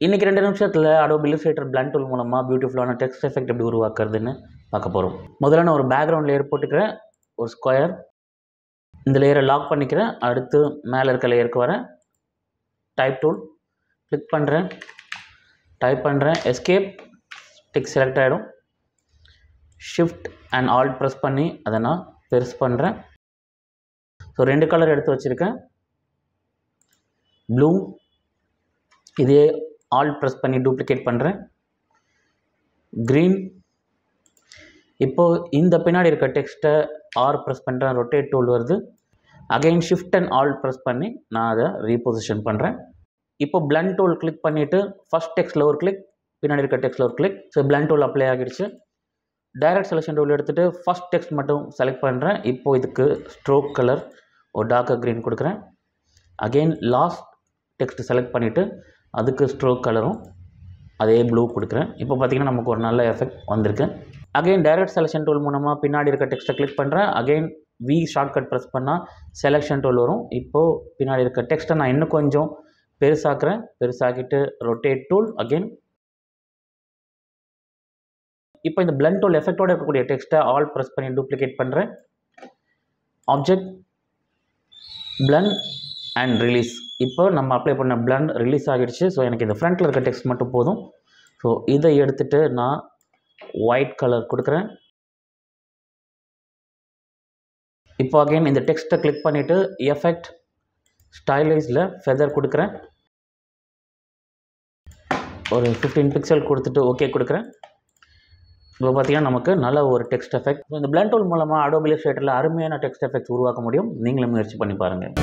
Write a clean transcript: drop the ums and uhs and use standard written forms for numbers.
இன்றைக்கி 2 நிமிஷத்தில் Adobe Illustrator blend tool மூலமாக பியூட்டிஃபுல்லான டெக்ஸ்ட் எஃபெக்ட் எப்படி உருவாக்குறதுன்னு பார்க்க போகிறோம். முதல்ல நான் ஒரு பேக்ரவுண்ட் லேயர் போட்டுக்கிறேன், ஒரு ஸ்கொயர். இந்த லேயரை லாக் பண்ணிக்கிறேன். அடுத்து மேலே இருக்க லேயருக்கு வரேன், டைப் டூல் கிளிக் பண்ணுறேன், டைப் பண்ணுறேன், எஸ்கேப், டெக்ஸ்ட் செலக்ட் ஆகிடும். ஷிஃப்ட் அண்ட் ஆல்ட் ப்ரெஸ் பண்ணி அதை நான் பெருசு பண்ணுறேன். ஸோ 2 கலர் எடுத்து வச்சுருக்கேன், ப்ளூ. இதே ஆல்ட் ப்ரெஸ் பண்ணி டூப்ளிகேட் பண்ணுறேன், க்ரீன். இப்போது இந்த பின்னாடி இருக்க டெக்ஸ்ட்டை ஆர் ப்ரெஸ் பண்ணுறேன், ரொட்டேட் டூல் வருது. Again shift and alt press பண்ணி நான் அதை ரீபொசிஷன் பண்ணுறேன். இப்போ blend டூல் கிளிக் பண்ணிவிட்டு ஃபஸ்ட் டெக்ஸ்ட்டில் ஒரு கிளிக், பின்னாடி இருக்க டெக்ஸ்ட்டில் ஒரு click. So blend tool apply ஆகிடுச்சு. டைரக்ட் செலெக்ஷன் டூல் எடுத்துகிட்டு ஃபஸ்ட் டெக்ஸ்ட் மட்டும் செலக்ட் பண்ணுறேன். இப்போது இதுக்கு ஸ்ட்ரோக் கலர் ஒரு டார்க்கர் க்ரீன் கொடுக்குறேன். அகெயின் லாஸ்ட் டெக்ஸ்ட் செலக்ட் பண்ணிவிட்டு அதுக்கு ஸ்ட்ரோக் கலரும் அதே ப்ளூ கொடுக்குறேன். இப்போ பார்த்திங்கன்னா நமக்கு ஒரு நல்ல எஃபெக்ட் வந்திருக்கு. அகெயின் டைரக்ட் செலெக்ஷன் டூல் மூலமாக பின்னாடி இருக்க டெக்ஸ்ட்டை கிளிக் பண்ணுறேன். அகெயின் வி ஷார்ட்கட் ப்ரெஸ் பண்ணால் செலெக்ஷன் டூல் வரும். இப்போது பின்னாடி இருக்க டெக்ஸ்ட்டை நான் இன்னும் கொஞ்சம் பெருசாக்குறேன். பெருசாக்கிட்டு ரொட்டேட் டூல் அகெயின். இப்போ இந்த blend டூல் எஃபெக்டோடு இருக்கக்கூடிய டெக்ஸ்ட்டை ஆல் ப்ரெஸ் பண்ணி டூப்ளிகேட் பண்ணுறேன். Object, blend and release. இப்போ நம்ம அப்ளை பண்ண blend ரிலீஸ் ஆகிடுச்சு. ஸோ எனக்கு இந்த ஃப்ரண்ட்டில் இருக்க டெக்ஸ்ட் மட்டும் போதும். ஸோ இதை எடுத்துகிட்டு நான் ஒயிட் கலர் கொடுக்குறேன். இப்போ அகைன் இந்த டெக்ஸ்ட்டை கிளிக் பண்ணிவிட்டு எஃபெக்ட், ஸ்டைலைஸில் ஃபெதர் கொடுக்குறேன். ஒரு 15 பிக்சல் கொடுத்துட்டு ஓகே கொடுக்குறேன். இப்போ பார்த்தீங்கன்னா நமக்கு நல்ல ஒரு டெக்ஸ்ட் எஃபெக்ட். இந்த blend டூல் மூலமாக Adobe Illustratorல அருமையான டெக்ஸ்ட் எஃபெக்ட்ஸ் உருவாக்க முடியும். நீங்களும் முயற்சி பண்ணி பாருங்கள்.